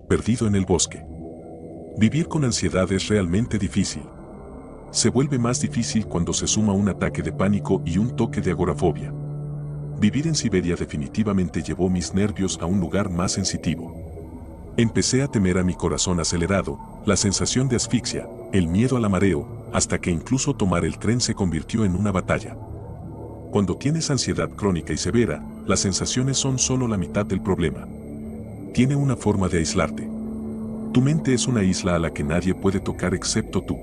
perdido en el bosque. Vivir con ansiedad es realmente difícil. Se vuelve más difícil cuando se suma un ataque de pánico y un toque de agorafobia. Vivir en Siberia definitivamente llevó mis nervios a un lugar más sensitivo. Empecé a temer a mi corazón acelerado, la sensación de asfixia, el miedo al mareo, hasta que incluso tomar el tren se convirtió en una batalla. Cuando tienes ansiedad crónica y severa, las sensaciones son solo la mitad del problema. Tiene una forma de aislarte. Tu mente es una isla a la que nadie puede tocar excepto tú.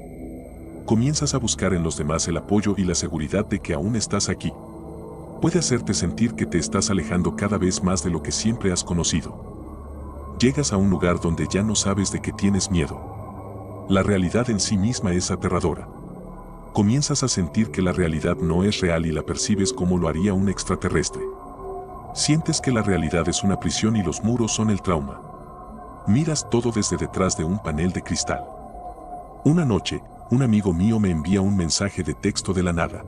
Comienzas a buscar en los demás el apoyo y la seguridad de que aún estás aquí. Puede hacerte sentir que te estás alejando cada vez más de lo que siempre has conocido. Llegas a un lugar donde ya no sabes de qué tienes miedo. La realidad en sí misma es aterradora. Comienzas a sentir que la realidad no es real y la percibes como lo haría un extraterrestre. Sientes que la realidad es una prisión y los muros son el trauma. Miras todo desde detrás de un panel de cristal. Una noche, un amigo mío me envía un mensaje de texto de la nada.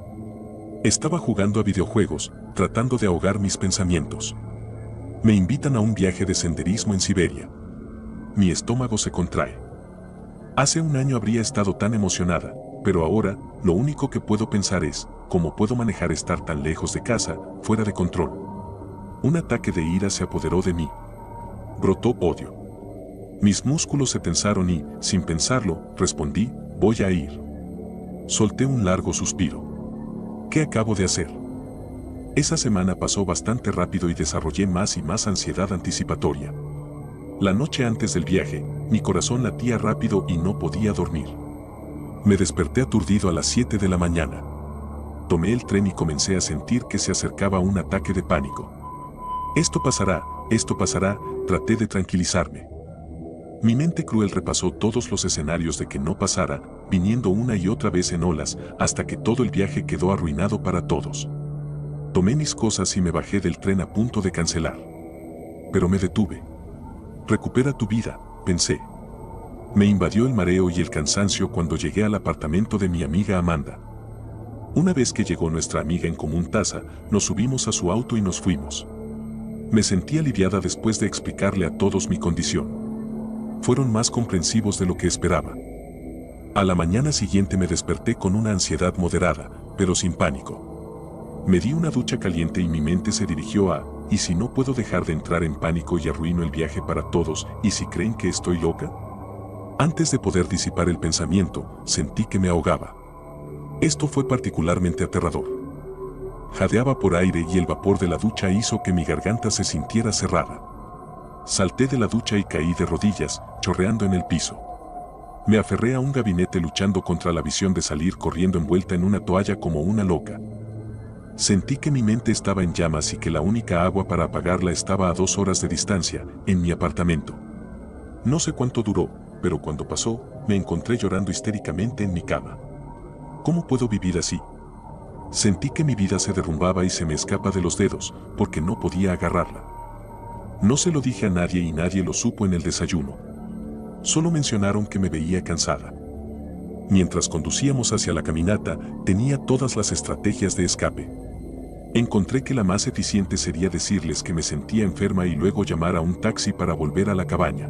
Estaba jugando a videojuegos, tratando de ahogar mis pensamientos. Me invitan a un viaje de senderismo en Siberia. Mi estómago se contrae. Hace un año habría estado tan emocionada, pero ahora, lo único que puedo pensar es, ¿cómo puedo manejar estar tan lejos de casa, fuera de control? Un ataque de ira se apoderó de mí. Brotó odio. Mis músculos se tensaron y, sin pensarlo, respondí, voy a ir. Solté un largo suspiro. ¿Qué acabo de hacer? Esa semana pasó bastante rápido y desarrollé más y más ansiedad anticipatoria. La noche antes del viaje, mi corazón latía rápido y no podía dormir. Me desperté aturdido a las 7 de la mañana. Tomé el tren y comencé a sentir que se acercaba un ataque de pánico. Esto pasará, traté de tranquilizarme. Mi mente cruel repasó todos los escenarios de que no pasara, viniendo una y otra vez en olas, hasta que todo el viaje quedó arruinado para todos. Tomé mis cosas y me bajé del tren a punto de cancelar. Pero me detuve. Recupera tu vida, pensé. Me invadió el mareo y el cansancio cuando llegué al apartamento de mi amiga Amanda. Una vez que llegó nuestra amiga en común Taza, nos subimos a su auto y nos fuimos. Me sentí aliviada después de explicarle a todos mi condición. Fueron más comprensivos de lo que esperaba. A la mañana siguiente me desperté con una ansiedad moderada, pero sin pánico. Me di una ducha caliente y mi mente se dirigió a, ¿y si no puedo dejar de entrar en pánico y arruino el viaje para todos, y si creen que estoy loca? Antes de poder disipar el pensamiento, sentí que me ahogaba. Esto fue particularmente aterrador. Jadeaba por aire y el vapor de la ducha hizo que mi garganta se sintiera cerrada. Salté de la ducha y caí de rodillas, chorreando en el piso. Me aferré a un gabinete luchando contra la visión de salir corriendo envuelta en una toalla como una loca. Sentí que mi mente estaba en llamas y que la única agua para apagarla estaba a 2 horas de distancia, en mi apartamento. No sé cuánto duró, pero cuando pasó, me encontré llorando histéricamente en mi cama. ¿Cómo puedo vivir así? Sentí que mi vida se derrumbaba y se me escapa de los dedos, porque no podía agarrarla. No se lo dije a nadie y nadie lo supo en el desayuno. Solo mencionaron que me veía cansada. Mientras conducíamos hacia la caminata, tenía todas las estrategias de escape. Encontré que la más eficiente sería decirles que me sentía enferma y luego llamar a un taxi para volver a la cabaña.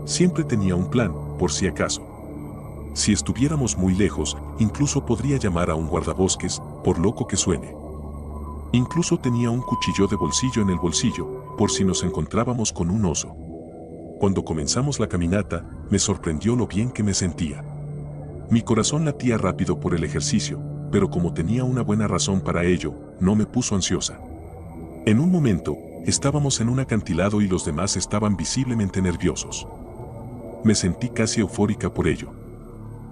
Siempre tenía un plan, por si acaso. Si estuviéramos muy lejos, incluso podría llamar a un guardabosques, por loco que suene. Incluso tenía un cuchillo de bolsillo en el bolsillo, por si nos encontrábamos con un oso. Cuando comenzamos la caminata, me sorprendió lo bien que me sentía. Mi corazón latía rápido por el ejercicio, pero como tenía una buena razón para ello, no me puso ansiosa. En un momento, estábamos en un acantilado y los demás estaban visiblemente nerviosos. Me sentí casi eufórica por ello.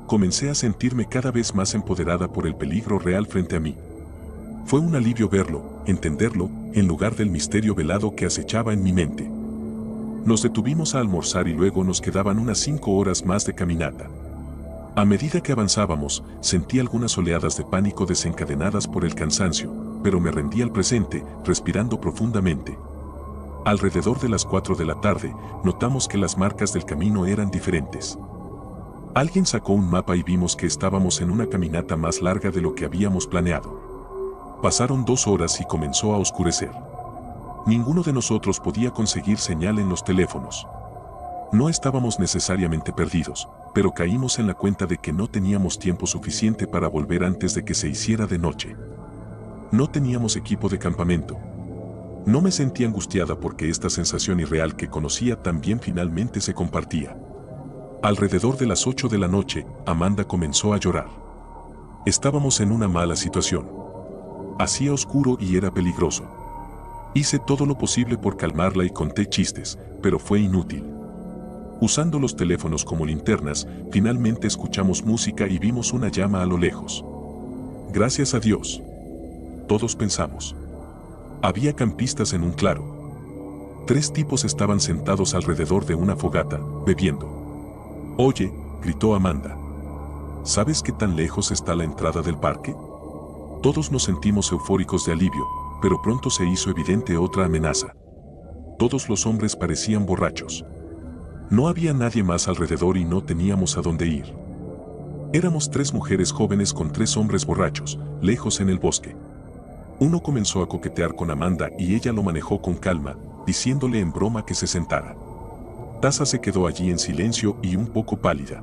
Comencé a sentirme cada vez más empoderada por el peligro real frente a mí. Fue un alivio verlo, entenderlo, en lugar del misterio velado que acechaba en mi mente. Nos detuvimos a almorzar y luego nos quedaban unas 5 horas más de caminata. A medida que avanzábamos, sentí algunas oleadas de pánico desencadenadas por el cansancio, pero me rendí al presente, respirando profundamente. Alrededor de las 4 de la tarde, notamos que las marcas del camino eran diferentes. Alguien sacó un mapa y vimos que estábamos en una caminata más larga de lo que habíamos planeado. Pasaron 2 horas y comenzó a oscurecer. Ninguno de nosotros podía conseguir señal en los teléfonos. No estábamos necesariamente perdidos, pero caímos en la cuenta de que no teníamos tiempo suficiente para volver antes de que se hiciera de noche. No teníamos equipo de campamento. No me sentí angustiada porque esta sensación irreal que conocía también finalmente se compartía. Alrededor de las 8 de la noche, Amanda comenzó a llorar. Estábamos en una mala situación. Hacía oscuro y era peligroso. Hice todo lo posible por calmarla y conté chistes, pero fue inútil. Usando los teléfonos como linternas, finalmente escuchamos música y vimos una llama a lo lejos. Gracias a Dios. Todos pensamos. Había campistas en un claro. 3 tipos estaban sentados alrededor de una fogata, bebiendo. «Oye», gritó Amanda. «¿Sabes qué tan lejos está la entrada del parque?» Todos nos sentimos eufóricos de alivio, pero pronto se hizo evidente otra amenaza. Todos los hombres parecían borrachos. No había nadie más alrededor y no teníamos a dónde ir. Éramos 3 mujeres jóvenes con 3 hombres borrachos, lejos en el bosque. Uno comenzó a coquetear con Amanda y ella lo manejó con calma, diciéndole en broma que se sentara. Tasa se quedó allí en silencio y un poco pálida.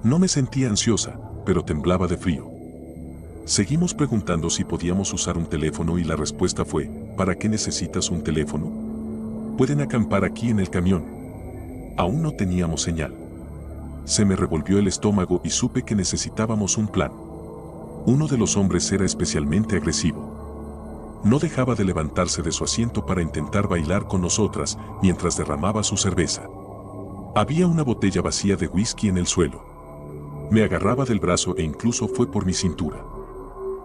No me sentía ansiosa, pero temblaba de frío. Seguimos preguntando si podíamos usar un teléfono y la respuesta fue, ¿para qué necesitas un teléfono? Pueden acampar aquí en el camión. Aún no teníamos señal. Se me revolvió el estómago y supe que necesitábamos un plan. Uno de los hombres era especialmente agresivo. No dejaba de levantarse de su asiento para intentar bailar con nosotras mientras derramaba su cerveza. Había una botella vacía de whisky en el suelo. Me agarraba del brazo e incluso fue por mi cintura.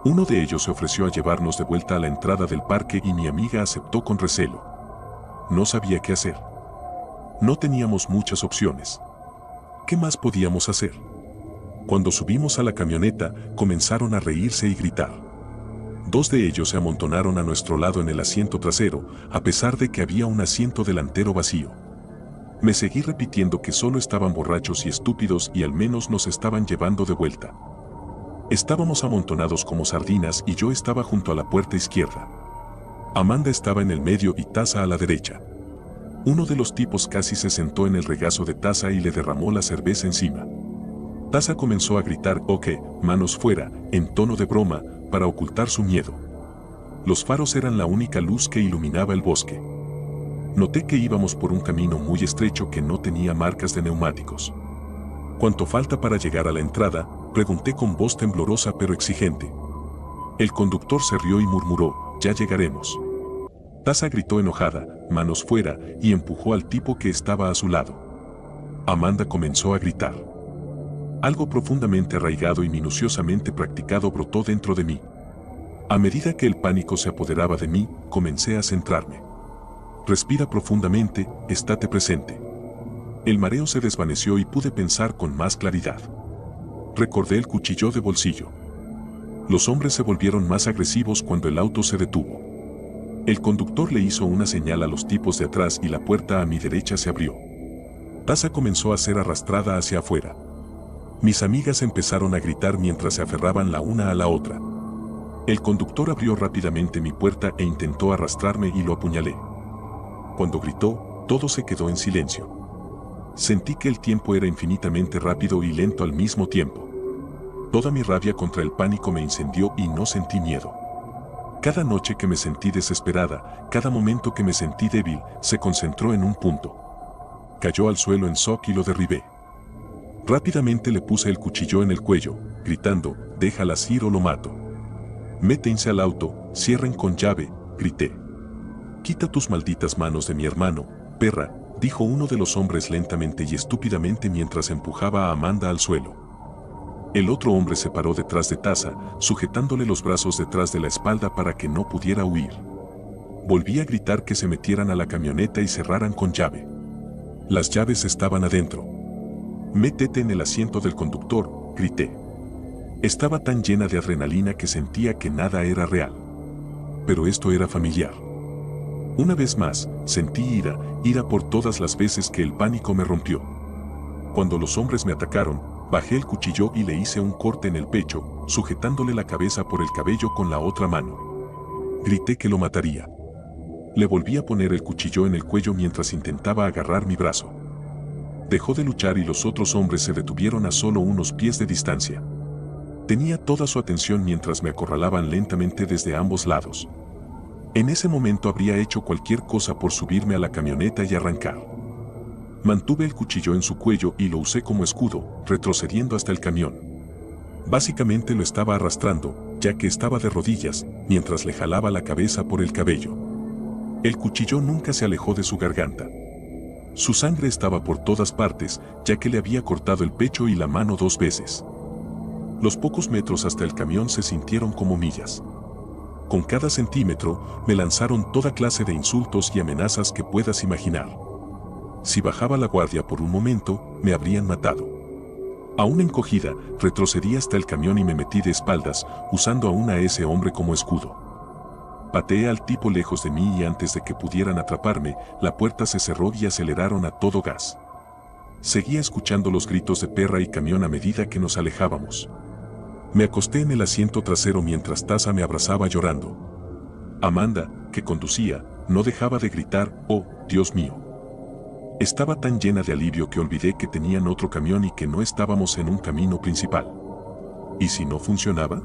Uno de ellos se ofreció a llevarnos de vuelta a la entrada del parque y mi amiga aceptó con recelo. No sabía qué hacer. No teníamos muchas opciones. ¿Qué más podíamos hacer? Cuando subimos a la camioneta, comenzaron a reírse y gritar. 2 de ellos se amontonaron a nuestro lado en el asiento trasero, a pesar de que había un asiento delantero vacío. Me seguí repitiendo que solo estaban borrachos y estúpidos y al menos nos estaban llevando de vuelta. Estábamos amontonados como sardinas y yo estaba junto a la puerta izquierda. Amanda estaba en el medio y Tasa a la derecha. Uno de los tipos casi se sentó en el regazo de Tasa y le derramó la cerveza encima. Tasa comenzó a gritar «Ok, manos fuera», en tono de broma, para ocultar su miedo. Los faros eran la única luz que iluminaba el bosque. Noté que íbamos por un camino muy estrecho que no tenía marcas de neumáticos. ¿Cuánto falta para llegar a la entrada?, pregunté con voz temblorosa pero exigente. El conductor se rió y murmuró «Ya llegaremos». Tasa gritó enojada «Manos fuera» y empujó al tipo que estaba a su lado. Amanda comenzó a gritar. Algo profundamente arraigado y minuciosamente practicado brotó dentro de mí. A medida que el pánico se apoderaba de mí, comencé a centrarme. Respira profundamente, estate presente. El mareo se desvaneció y pude pensar con más claridad. Recordé el cuchillo de bolsillo. Los hombres se volvieron más agresivos cuando el auto se detuvo. El conductor le hizo una señal a los tipos de atrás y la puerta a mi derecha se abrió. Tasa comenzó a ser arrastrada hacia afuera. Mis amigas empezaron a gritar mientras se aferraban la una a la otra. El conductor abrió rápidamente mi puerta e intentó arrastrarme y lo apuñalé. Cuando gritó, todo se quedó en silencio. Sentí que el tiempo era infinitamente rápido y lento al mismo tiempo. Toda mi rabia contra el pánico me incendió y no sentí miedo. Cada noche que me sentí desesperada, cada momento que me sentí débil, se concentró en un punto. Cayó al suelo en shock y lo derribé. Rápidamente le puse el cuchillo en el cuello, gritando, «Déjalas ir o lo mato». «Métense al auto, cierren con llave», grité. «Quita tus malditas manos de mi hermano, perra», dijo uno de los hombres lentamente y estúpidamente mientras empujaba a Amanda al suelo. El otro hombre se paró detrás de Tasa, sujetándole los brazos detrás de la espalda para que no pudiera huir. Volví a gritar que se metieran a la camioneta y cerraran con llave. Las llaves estaban adentro. «Métete en el asiento del conductor», grité. Estaba tan llena de adrenalina que sentía que nada era real. Pero esto era familiar. Una vez más, sentí ira por todas las veces que el pánico me rompió. Cuando los hombres me atacaron, bajé el cuchillo y le hice un corte en el pecho, sujetándole la cabeza por el cabello con la otra mano. Grité que lo mataría. Le volví a poner el cuchillo en el cuello mientras intentaba agarrar mi brazo. Dejó de luchar y los otros hombres se detuvieron a solo unos pies de distancia. Tenía toda su atención mientras me acorralaban lentamente desde ambos lados. En ese momento habría hecho cualquier cosa por subirme a la camioneta y arrancar. Mantuve el cuchillo en su cuello y lo usé como escudo, retrocediendo hasta el camión. Básicamente lo estaba arrastrando, ya que estaba de rodillas, mientras le jalaba la cabeza por el cabello. El cuchillo nunca se alejó de su garganta. Su sangre estaba por todas partes, ya que le había cortado el pecho y la mano 2 veces. Los pocos metros hasta el camión se sintieron como millas. Con cada centímetro, me lanzaron toda clase de insultos y amenazas que puedas imaginar. Si bajaba la guardia por un momento, me habrían matado. Aún encogida, retrocedí hasta el camión y me metí de espaldas, usando aún a ese hombre como escudo. Pateé al tipo lejos de mí y antes de que pudieran atraparme, la puerta se cerró y aceleraron a todo gas. Seguía escuchando los gritos de perra y camión a medida que nos alejábamos. Me acosté en el asiento trasero mientras Taza me abrazaba llorando. Amanda, que conducía, no dejaba de gritar, «Oh, Dios mío». Estaba tan llena de alivio que olvidé que tenían otro camión y que no estábamos en un camino principal. ¿Y si no funcionaba?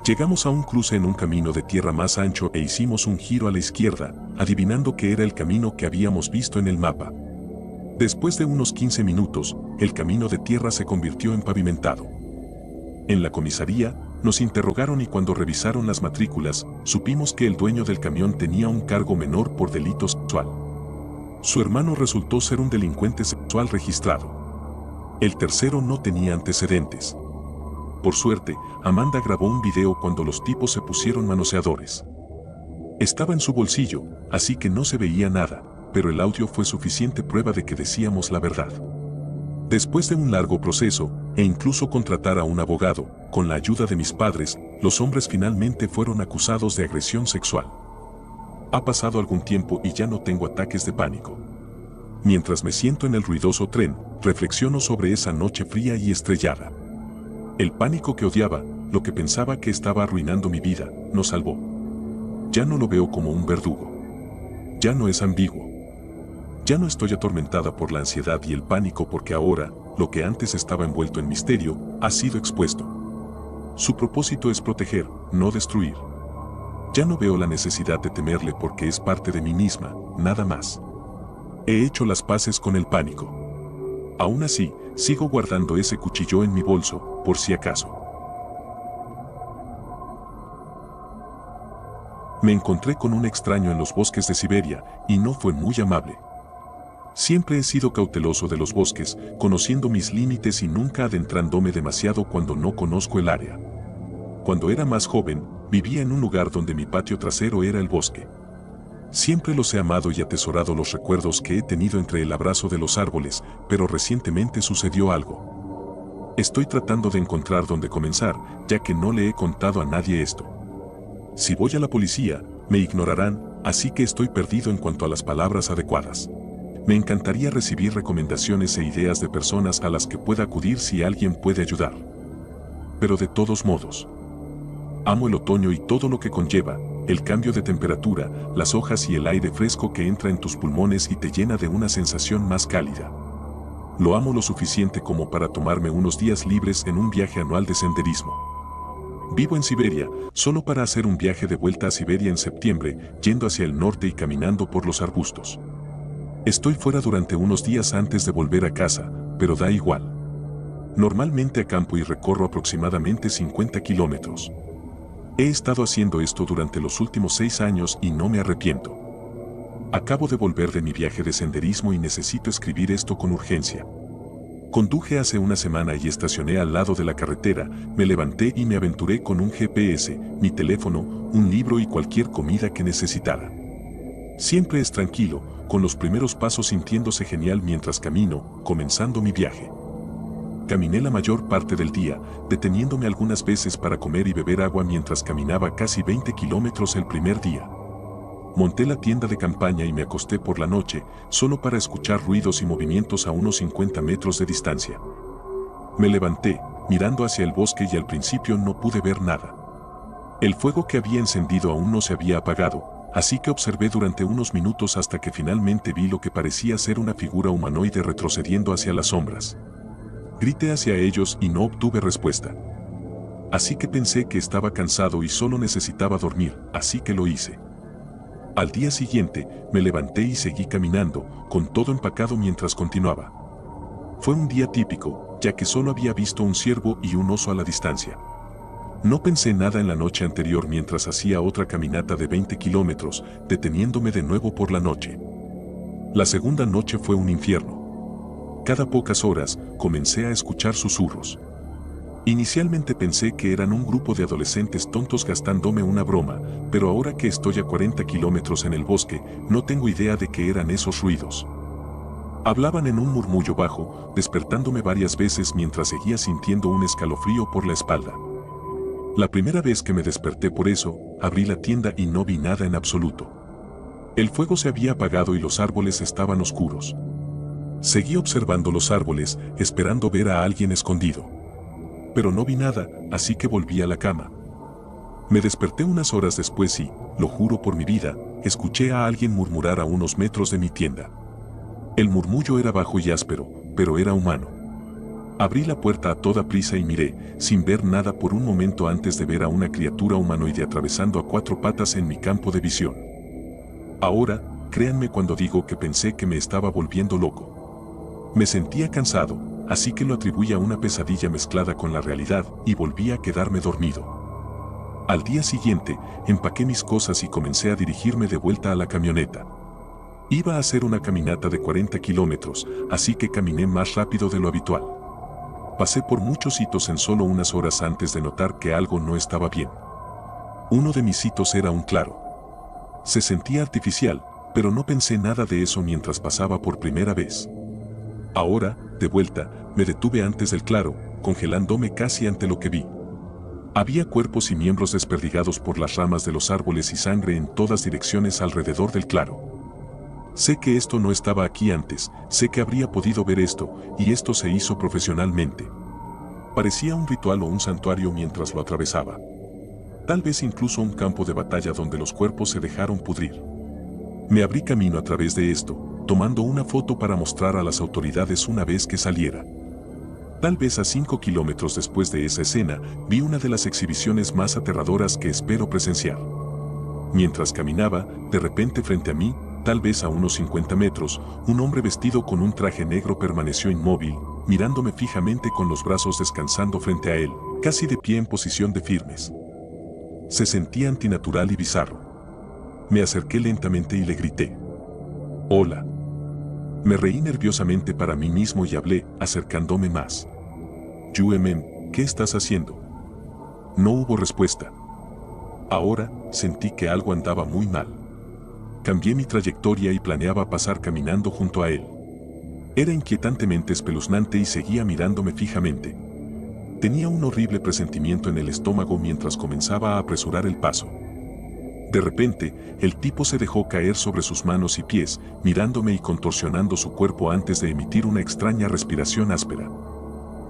Llegamos a un cruce en un camino de tierra más ancho e hicimos un giro a la izquierda, adivinando que era el camino que habíamos visto en el mapa. Después de unos 15 minutos, el camino de tierra se convirtió en pavimentado. En la comisaría, nos interrogaron y cuando revisaron las matrículas, supimos que el dueño del camión tenía un cargo menor por delito sexual. Su hermano resultó ser un delincuente sexual registrado. El tercero no tenía antecedentes. Por suerte, Amanda grabó un video cuando los tipos se pusieron manoseadores. Estaba en su bolsillo, así que no se veía nada, pero el audio fue suficiente prueba de que decíamos la verdad. Después de un largo proceso, e incluso contratar a un abogado, con la ayuda de mis padres, los hombres finalmente fueron acusados de agresión sexual. Ha pasado algún tiempo y ya no tengo ataques de pánico. Mientras me siento en el ruidoso tren, reflexiono sobre esa noche fría y estrellada. El pánico que odiaba, lo que pensaba que estaba arruinando mi vida, nos salvó. Ya no lo veo como un verdugo. Ya no es ambiguo. Ya no estoy atormentada por la ansiedad y el pánico porque ahora, lo que antes estaba envuelto en misterio, ha sido expuesto. Su propósito es proteger, no destruir. Ya no veo la necesidad de temerle porque es parte de mí misma, nada más. He hecho las paces con el pánico. Aún así, sigo guardando ese cuchillo en mi bolso, por si acaso. Me encontré con un extraño en los bosques de Siberia, y no fue muy amable. Siempre he sido cauteloso de los bosques, conociendo mis límites y nunca adentrándome demasiado cuando no conozco el área. Cuando era más joven, vivía en un lugar donde mi patio trasero era el bosque. Siempre los he amado y atesorado los recuerdos que he tenido entre el abrazo de los árboles, pero recientemente sucedió algo. Estoy tratando de encontrar dónde comenzar, ya que no le he contado a nadie esto. Si voy a la policía, me ignorarán, así que estoy perdido en cuanto a las palabras adecuadas. Me encantaría recibir recomendaciones e ideas de personas a las que pueda acudir si alguien puede ayudar. Pero de todos modos, amo el otoño y todo lo que conlleva, el cambio de temperatura, las hojas y el aire fresco que entra en tus pulmones y te llena de una sensación más cálida. Lo amo lo suficiente como para tomarme unos días libres en un viaje anual de senderismo. Vivo en Siberia, solo para hacer un viaje de vuelta a Siberia en septiembre, yendo hacia el norte y caminando por los arbustos. Estoy fuera durante unos días antes de volver a casa, pero da igual. Normalmente acampo y recorro aproximadamente 50 kilómetros. He estado haciendo esto durante los últimos 6 años y no me arrepiento. Acabo de volver de mi viaje de senderismo y necesito escribir esto con urgencia. Conduje hace una semana y estacioné al lado de la carretera, me levanté y me aventuré con un GPS, mi teléfono, un libro y cualquier comida que necesitara. Siempre es tranquilo, con los primeros pasos sintiéndose genial mientras camino, comenzando mi viaje. Caminé la mayor parte del día, deteniéndome algunas veces para comer y beber agua mientras caminaba casi 20 kilómetros el primer día. Monté la tienda de campaña y me acosté por la noche, solo para escuchar ruidos y movimientos a unos 50 metros de distancia. Me levanté, mirando hacia el bosque y al principio no pude ver nada. El fuego que había encendido aún no se había apagado, así que observé durante unos minutos hasta que finalmente vi lo que parecía ser una figura humanoide retrocediendo hacia las sombras. Grité hacia ellos y no obtuve respuesta. Así que pensé que estaba cansado y solo necesitaba dormir, así que lo hice. Al día siguiente, me levanté y seguí caminando, con todo empacado mientras continuaba. Fue un día típico, ya que solo había visto un ciervo y un oso a la distancia. No pensé nada en la noche anterior mientras hacía otra caminata de 20 kilómetros, deteniéndome de nuevo por la noche. La segunda noche fue un infierno. Cada pocas horas, comencé a escuchar susurros. Inicialmente pensé que eran un grupo de adolescentes tontos gastándome una broma, pero ahora que estoy a 40 kilómetros en el bosque, no tengo idea de qué eran esos ruidos. Hablaban en un murmullo bajo, despertándome varias veces mientras seguía sintiendo un escalofrío por la espalda. La primera vez que me desperté por eso, abrí la tienda y no vi nada en absoluto. El fuego se había apagado y los árboles estaban oscuros. Seguí observando los árboles, esperando ver a alguien escondido. Pero no vi nada, así que volví a la cama. Me desperté unas horas después y, lo juro por mi vida, escuché a alguien murmurar a unos metros de mi tienda. El murmullo era bajo y áspero, pero era humano. Abrí la puerta a toda prisa y miré, sin ver nada por un momento antes de ver a una criatura humanoide atravesando a 4 patas en mi campo de visión. Ahora, créanme cuando digo que pensé que me estaba volviendo loco. Me sentía cansado, así que lo atribuí a una pesadilla mezclada con la realidad y volví a quedarme dormido. Al día siguiente, empaqué mis cosas y comencé a dirigirme de vuelta a la camioneta. Iba a hacer una caminata de 40 kilómetros, así que caminé más rápido de lo habitual. Pasé por muchos hitos en solo unas horas antes de notar que algo no estaba bien. Uno de mis hitos era un claro. Se sentía artificial, pero no pensé nada de eso mientras pasaba por primera vez. Ahora, de vuelta, me detuve antes del claro, congelándome casi ante lo que vi. Había cuerpos y miembros desperdigados por las ramas de los árboles y sangre en todas direcciones alrededor del claro. Sé que esto no estaba aquí antes, sé que habría podido ver esto, y esto se hizo profesionalmente. Parecía un ritual o un santuario mientras lo atravesaba. Tal vez incluso un campo de batalla donde los cuerpos se dejaron pudrir. Me abrí camino a través de esto, tomando una foto para mostrar a las autoridades una vez que saliera. Tal vez a 5 kilómetros después de esa escena, vi una de las exhibiciones más aterradoras que espero presenciar. Mientras caminaba, de repente frente a mí, tal vez a unos 50 metros, un hombre vestido con un traje negro permaneció inmóvil, mirándome fijamente con los brazos descansando frente a él, casi de pie en posición de firmes. Se sentía antinatural y bizarro. Me acerqué lentamente y le grité: «Hola». Me reí nerviosamente para mí mismo y hablé, acercándome más. «Yuemem, ¿qué estás haciendo?». No hubo respuesta. Ahora, sentí que algo andaba muy mal. Cambié mi trayectoria y planeaba pasar caminando junto a él. Era inquietantemente espeluznante y seguía mirándome fijamente. Tenía un horrible presentimiento en el estómago mientras comenzaba a apresurar el paso. De repente, el tipo se dejó caer sobre sus manos y pies, mirándome y contorsionando su cuerpo antes de emitir una extraña respiración áspera.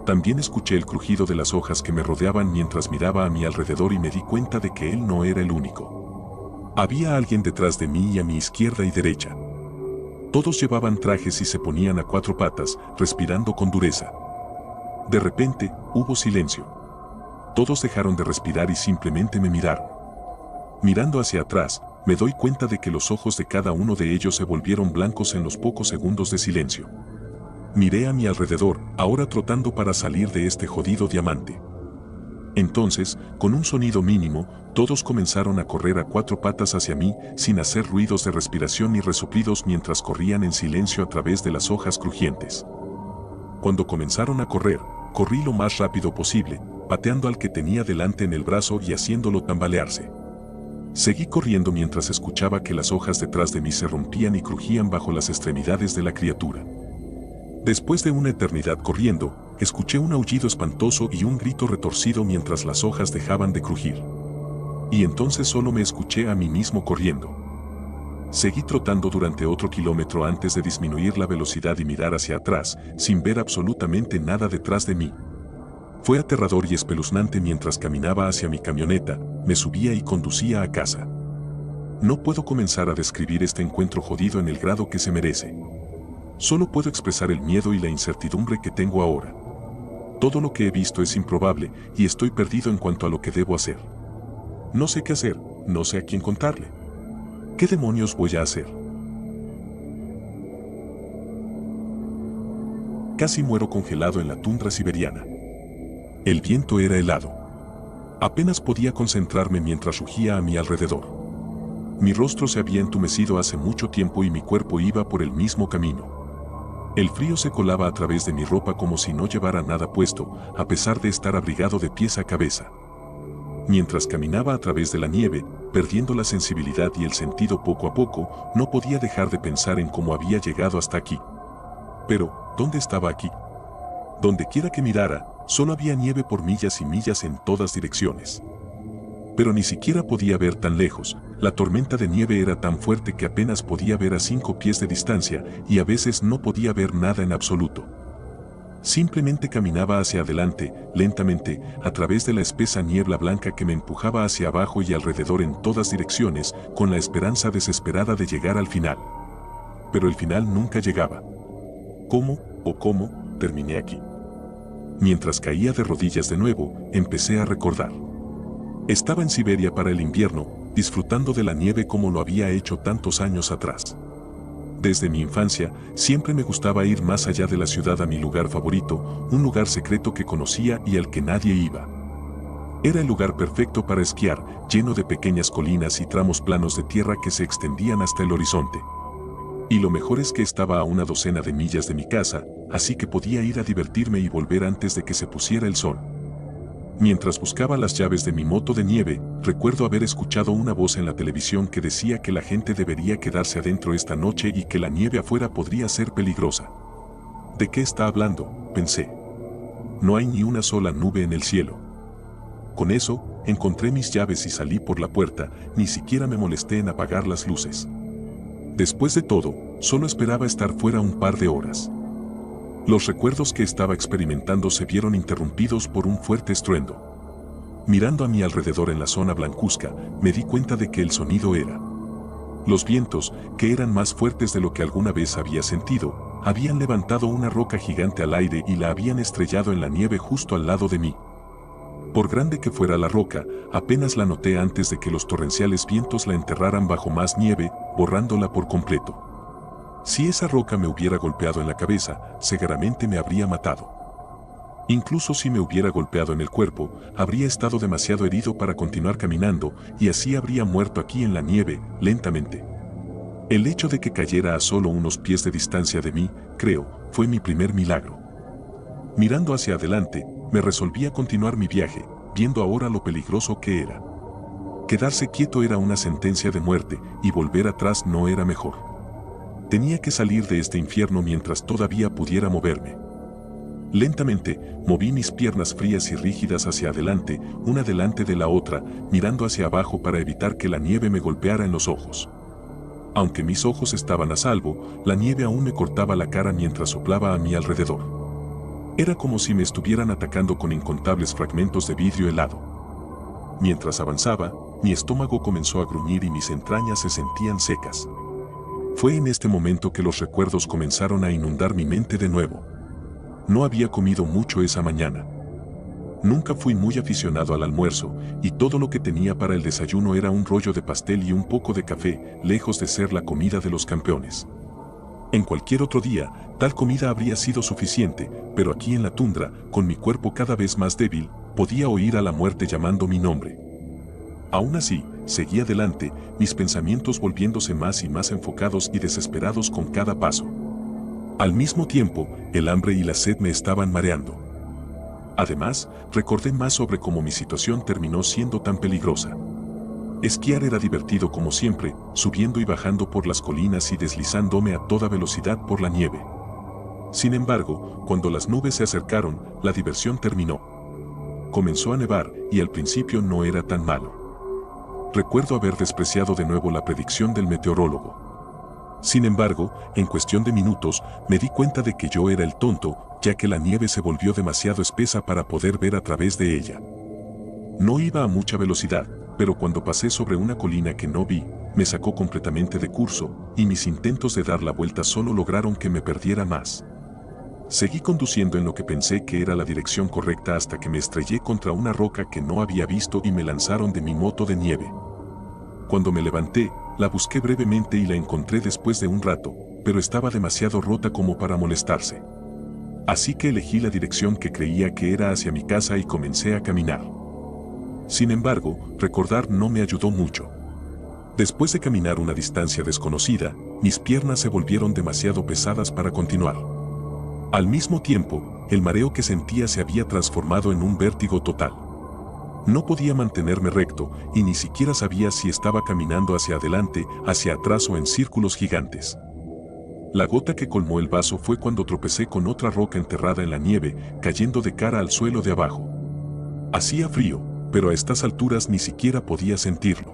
También escuché el crujido de las hojas que me rodeaban mientras miraba a mi alrededor y me di cuenta de que él no era el único. Había alguien detrás de mí y a mi izquierda y derecha. Todos llevaban trajes y se ponían a 4 patas, respirando con dureza. De repente, hubo silencio. Todos dejaron de respirar y simplemente me miraron. Mirando hacia atrás, me doy cuenta de que los ojos de cada uno de ellos se volvieron blancos en los pocos segundos de silencio. Miré a mi alrededor, ahora trotando para salir de este jodido diamante. Entonces, con un sonido mínimo, todos comenzaron a correr a 4 patas hacia mí, sin hacer ruidos de respiración ni resoplidos mientras corrían en silencio a través de las hojas crujientes. Cuando comenzaron a correr, corrí lo más rápido posible, pateando al que tenía delante en el brazo y haciéndolo tambalearse. Seguí corriendo mientras escuchaba que las hojas detrás de mí se rompían y crujían bajo las extremidades de la criatura. Después de una eternidad corriendo, escuché un aullido espantoso y un grito retorcido mientras las hojas dejaban de crujir. Y entonces solo me escuché a mí mismo corriendo. Seguí trotando durante otro kilómetro antes de disminuir la velocidad y mirar hacia atrás, sin ver absolutamente nada detrás de mí. Fue aterrador y espeluznante mientras caminaba hacia mi camioneta, me subía y conducía a casa. No puedo comenzar a describir este encuentro jodido en el grado que se merece. Solo puedo expresar el miedo y la incertidumbre que tengo ahora. Todo lo que he visto es improbable y estoy perdido en cuanto a lo que debo hacer. No sé qué hacer, no sé a quién contarle. ¿Qué demonios voy a hacer? Casi muero congelado en la tundra siberiana. El viento era helado. Apenas podía concentrarme mientras rugía a mi alrededor. Mi rostro se había entumecido hace mucho tiempo y mi cuerpo iba por el mismo camino. El frío se colaba a través de mi ropa como si no llevara nada puesto, a pesar de estar abrigado de pies a cabeza. Mientras caminaba a través de la nieve, perdiendo la sensibilidad y el sentido poco a poco, no podía dejar de pensar en cómo había llegado hasta aquí. Pero, ¿dónde estaba aquí? Donde quiera que mirara, solo había nieve por millas y millas en todas direcciones. Pero ni siquiera podía ver tan lejos, la tormenta de nieve era tan fuerte que apenas podía ver a 5 pies de distancia y a veces no podía ver nada en absoluto. Simplemente caminaba hacia adelante, lentamente, a través de la espesa niebla blanca que me empujaba hacia abajo y alrededor en todas direcciones, con la esperanza desesperada de llegar al final. Pero el final nunca llegaba. ¿Cómo terminé aquí? Mientras caía de rodillas de nuevo, empecé a recordar. Estaba en Siberia para el invierno, disfrutando de la nieve como lo había hecho tantos años atrás. Desde mi infancia, siempre me gustaba ir más allá de la ciudad a mi lugar favorito, un lugar secreto que conocía y al que nadie iba. Era el lugar perfecto para esquiar, lleno de pequeñas colinas y tramos planos de tierra que se extendían hasta el horizonte. Y lo mejor es que estaba a una docena de millas de mi casa, así que podía ir a divertirme y volver antes de que se pusiera el sol. Mientras buscaba las llaves de mi moto de nieve, recuerdo haber escuchado una voz en la televisión que decía que la gente debería quedarse adentro esta noche y que la nieve afuera podría ser peligrosa. ¿De qué está hablando?, pensé. No hay ni una sola nube en el cielo. Con eso, encontré mis llaves y salí por la puerta, ni siquiera me molesté en apagar las luces. Después de todo, solo esperaba estar fuera un par de horas. Los recuerdos que estaba experimentando se vieron interrumpidos por un fuerte estruendo. Mirando a mi alrededor en la zona blancuzca, me di cuenta de que el sonido era. Los vientos, que eran más fuertes de lo que alguna vez había sentido, habían levantado una roca gigante al aire y la habían estrellado en la nieve justo al lado de mí. Por grande que fuera la roca, apenas la noté antes de que los torrenciales vientos la enterraran bajo más nieve, borrándola por completo. Si esa roca me hubiera golpeado en la cabeza, seguramente me habría matado. Incluso si me hubiera golpeado en el cuerpo, habría estado demasiado herido para continuar caminando y así habría muerto aquí en la nieve, lentamente. El hecho de que cayera a solo unos pies de distancia de mí, creo, fue mi primer milagro. Mirando hacia adelante, me resolví a continuar mi viaje, viendo ahora lo peligroso que era. Quedarse quieto era una sentencia de muerte y volver atrás no era mejor. Tenía que salir de este infierno mientras todavía pudiera moverme. Lentamente, moví mis piernas frías y rígidas hacia adelante, una delante de la otra, mirando hacia abajo para evitar que la nieve me golpeara en los ojos. Aunque mis ojos estaban a salvo, la nieve aún me cortaba la cara mientras soplaba a mi alrededor. Era como si me estuvieran atacando con incontables fragmentos de vidrio helado. Mientras avanzaba, mi estómago comenzó a gruñir y mis entrañas se sentían secas. Fue en este momento que los recuerdos comenzaron a inundar mi mente de nuevo. No había comido mucho esa mañana. Nunca fui muy aficionado al almuerzo, y todo lo que tenía para el desayuno era un rollo de pastel y un poco de café, lejos de ser la comida de los campeones. En cualquier otro día, tal comida habría sido suficiente, pero aquí en la tundra, con mi cuerpo cada vez más débil, podía oír a la muerte llamando mi nombre. Aún así, seguí adelante, mis pensamientos volviéndose más y más enfocados y desesperados con cada paso. Al mismo tiempo, el hambre y la sed me estaban mareando. Además, recordé más sobre cómo mi situación terminó siendo tan peligrosa. Esquiar era divertido como siempre, subiendo y bajando por las colinas y deslizándome a toda velocidad por la nieve. Sin embargo, cuando las nubes se acercaron, la diversión terminó. Comenzó a nevar y al principio no era tan malo. Recuerdo haber despreciado de nuevo la predicción del meteorólogo. Sin embargo, en cuestión de minutos, me di cuenta de que yo era el tonto, ya que la nieve se volvió demasiado espesa para poder ver a través de ella. No iba a mucha velocidad, pero cuando pasé sobre una colina que no vi, me sacó completamente de curso, y mis intentos de dar la vuelta solo lograron que me perdiera más. Seguí conduciendo en lo que pensé que era la dirección correcta hasta que me estrellé contra una roca que no había visto y me lanzaron de mi moto de nieve. Cuando me levanté, la busqué brevemente y la encontré después de un rato, pero estaba demasiado rota como para molestarse. Así que elegí la dirección que creía que era hacia mi casa y comencé a caminar. Sin embargo, recordar no me ayudó mucho. Después de caminar una distancia desconocida, mis piernas se volvieron demasiado pesadas para continuar. Al mismo tiempo, el mareo que sentía se había transformado en un vértigo total. No podía mantenerme recto y ni siquiera sabía si estaba caminando hacia adelante, hacia atrás o en círculos gigantes. La gota que colmó el vaso fue cuando tropecé con otra roca enterrada en la nieve, cayendo de cara al suelo de abajo. Hacía frío, pero a estas alturas ni siquiera podía sentirlo.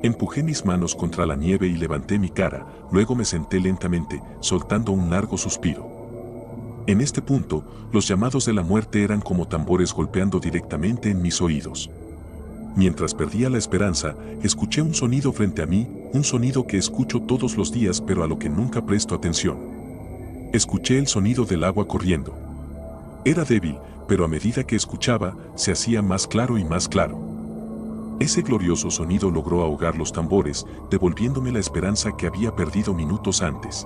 Empujé mis manos contra la nieve y levanté mi cara, luego me senté lentamente, soltando un largo suspiro. En este punto, los llamados de la muerte eran como tambores golpeando directamente en mis oídos. Mientras perdía la esperanza, escuché un sonido frente a mí, un sonido que escucho todos los días pero a lo que nunca presto atención. Escuché el sonido del agua corriendo. Era débil, pero a medida que escuchaba, se hacía más claro y más claro. Ese glorioso sonido logró ahogar los tambores, devolviéndome la esperanza que había perdido minutos antes.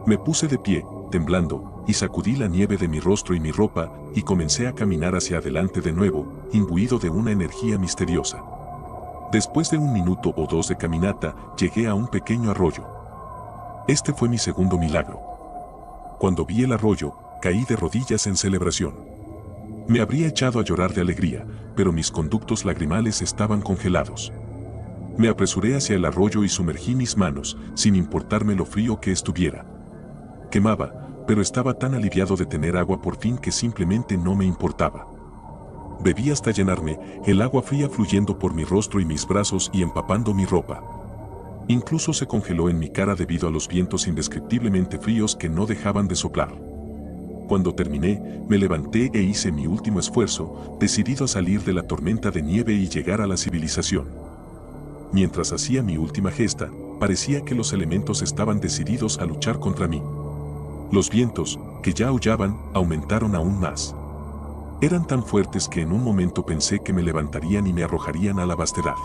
Me puse de pie, temblando, y sacudí la nieve de mi rostro y mi ropa, y comencé a caminar hacia adelante de nuevo, imbuido de una energía misteriosa. Después de 1 minuto o 2 de caminata, llegué a un pequeño arroyo. Este fue mi segundo milagro. Cuando vi el arroyo, caí de rodillas en celebración. Me habría echado a llorar de alegría, pero mis conductos lagrimales estaban congelados. Me apresuré hacia el arroyo y sumergí mis manos, sin importarme lo frío que estuviera. Quemaba, pero estaba tan aliviado de tener agua por fin que simplemente no me importaba. Bebí hasta llenarme, el agua fría fluyendo por mi rostro y mis brazos y empapando mi ropa. Incluso se congeló en mi cara debido a los vientos indescriptiblemente fríos que no dejaban de soplar. Cuando terminé, me levanté e hice mi último esfuerzo, decidido a salir de la tormenta de nieve y llegar a la civilización. Mientras hacía mi última gesta, parecía que los elementos estaban decididos a luchar contra mí. Los vientos, que ya aullaban, aumentaron aún más. Eran tan fuertes que en un momento pensé que me levantarían y me arrojarían a la vastedad.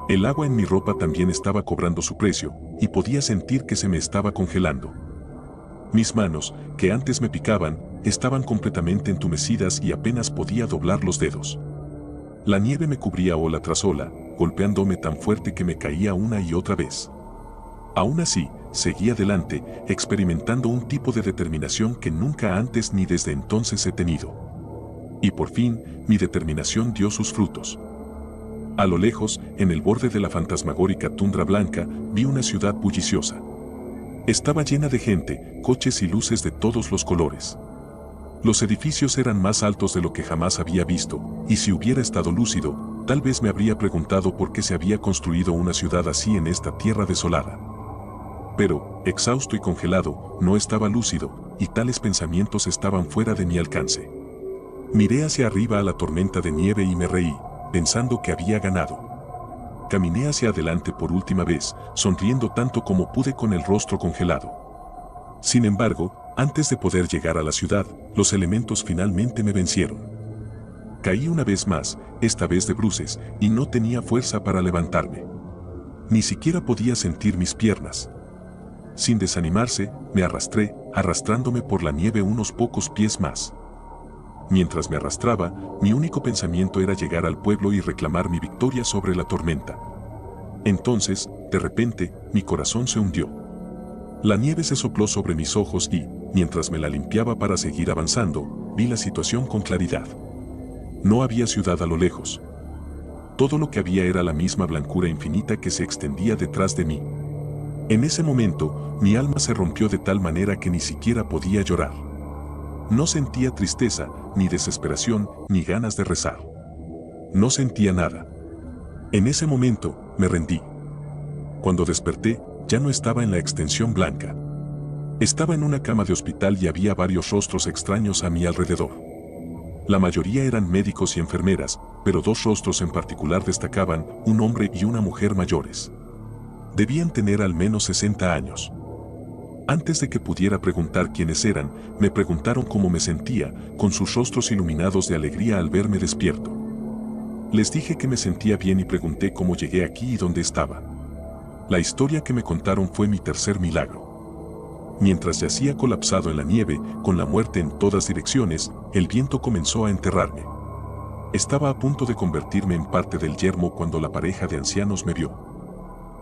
El agua en mi ropa también estaba cobrando su precio, y podía sentir que se me estaba congelando. Mis manos, que antes me picaban, estaban completamente entumecidas y apenas podía doblar los dedos. La nieve me cubría ola tras ola, golpeándome tan fuerte que me caía una y otra vez. Aún así, seguí adelante, experimentando un tipo de determinación que nunca antes ni desde entonces he tenido. Y por fin, mi determinación dio sus frutos. A lo lejos, en el borde de la fantasmagórica tundra blanca, vi una ciudad bulliciosa. Estaba llena de gente, coches y luces de todos los colores. Los edificios eran más altos de lo que jamás había visto, y si hubiera estado lúcido, tal vez me habría preguntado por qué se había construido una ciudad así en esta tierra desolada. Pero, exhausto y congelado, no estaba lúcido, y tales pensamientos estaban fuera de mi alcance. Miré hacia arriba a la tormenta de nieve y me reí, pensando que había ganado. Caminé hacia adelante por última vez, sonriendo tanto como pude con el rostro congelado. Sin embargo, antes de poder llegar a la ciudad, los elementos finalmente me vencieron. Caí una vez más, esta vez de bruces, y no tenía fuerza para levantarme. Ni siquiera podía sentir mis piernas. Sin desanimarse, me arrastré, arrastrándome por la nieve unos pocos pies más. Mientras me arrastraba, mi único pensamiento era llegar al pueblo y reclamar mi victoria sobre la tormenta. Entonces, de repente, mi corazón se hundió. La nieve se sopló sobre mis ojos y, mientras me la limpiaba para seguir avanzando, vi la situación con claridad. No había ciudad a lo lejos. Todo lo que había era la misma blancura infinita que se extendía detrás de mí. En ese momento, mi alma se rompió de tal manera que ni siquiera podía llorar. No sentía tristeza, ni desesperación, ni ganas de rezar. No sentía nada. En ese momento, me rendí. Cuando desperté, ya no estaba en la extensión blanca. Estaba en una cama de hospital y había varios rostros extraños a mi alrededor. La mayoría eran médicos y enfermeras, pero dos rostros en particular destacaban, un hombre y una mujer mayores. Debían tener al menos 60 años. Antes de que pudiera preguntar quiénes eran, me preguntaron cómo me sentía, con sus rostros iluminados de alegría al verme despierto. Les dije que me sentía bien y pregunté cómo llegué aquí y dónde estaba. La historia que me contaron fue mi tercer milagro. Mientras yacía colapsado en la nieve, con la muerte en todas direcciones, el viento comenzó a enterrarme. Estaba a punto de convertirme en parte del yermo cuando la pareja de ancianos me vio.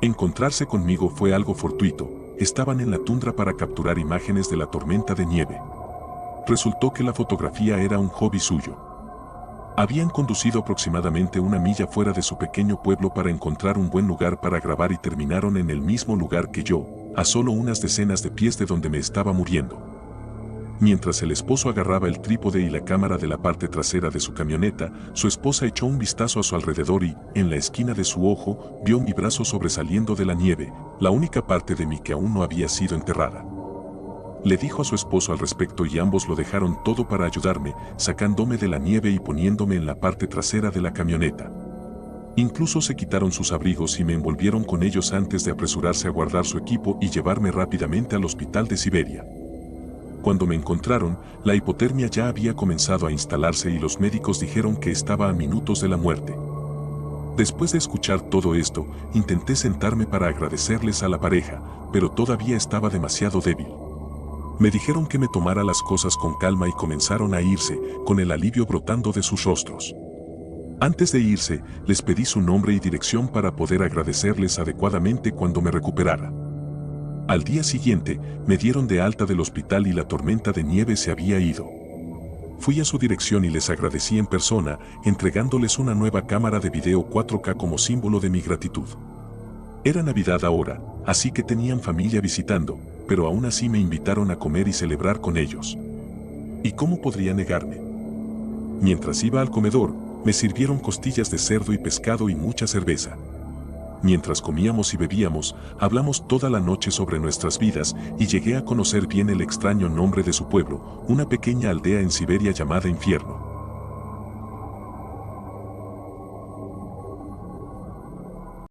Encontrarse conmigo fue algo fortuito. Estaban en la tundra para capturar imágenes de la tormenta de nieve. Resultó que la fotografía era un hobby suyo. Habían conducido aproximadamente una milla fuera de su pequeño pueblo para encontrar un buen lugar para grabar y terminaron en el mismo lugar que yo, a solo unas decenas de pies de donde me estaba muriendo. Mientras el esposo agarraba el trípode y la cámara de la parte trasera de su camioneta, su esposa echó un vistazo a su alrededor y, en la esquina de su ojo, vio mi brazo sobresaliendo de la nieve, la única parte de mí que aún no había sido enterrada. Le dijo a su esposo al respecto y ambos lo dejaron todo para ayudarme, sacándome de la nieve y poniéndome en la parte trasera de la camioneta. Incluso se quitaron sus abrigos y me envolvieron con ellos antes de apresurarse a guardar su equipo y llevarme rápidamente al hospital de Siberia. Cuando me encontraron, la hipotermia ya había comenzado a instalarse y los médicos dijeron que estaba a minutos de la muerte. Después de escuchar todo esto, intenté sentarme para agradecerles a la pareja, pero todavía estaba demasiado débil. Me dijeron que me tomara las cosas con calma y comenzaron a irse, con el alivio brotando de sus rostros. Antes de irse, les pedí su nombre y dirección para poder agradecerles adecuadamente cuando me recuperara. Al día siguiente, me dieron de alta del hospital y la tormenta de nieve se había ido. Fui a su dirección y les agradecí en persona, entregándoles una nueva cámara de video 4K como símbolo de mi gratitud. Era Navidad ahora, así que tenían familia visitando, pero aún así me invitaron a comer y celebrar con ellos. ¿Y cómo podría negarme? Mientras iba al comedor, me sirvieron costillas de cerdo y pescado y mucha cerveza. Mientras comíamos y bebíamos, hablamos toda la noche sobre nuestras vidas y llegué a conocer bien el extraño nombre de su pueblo, una pequeña aldea en Siberia llamada Infierno.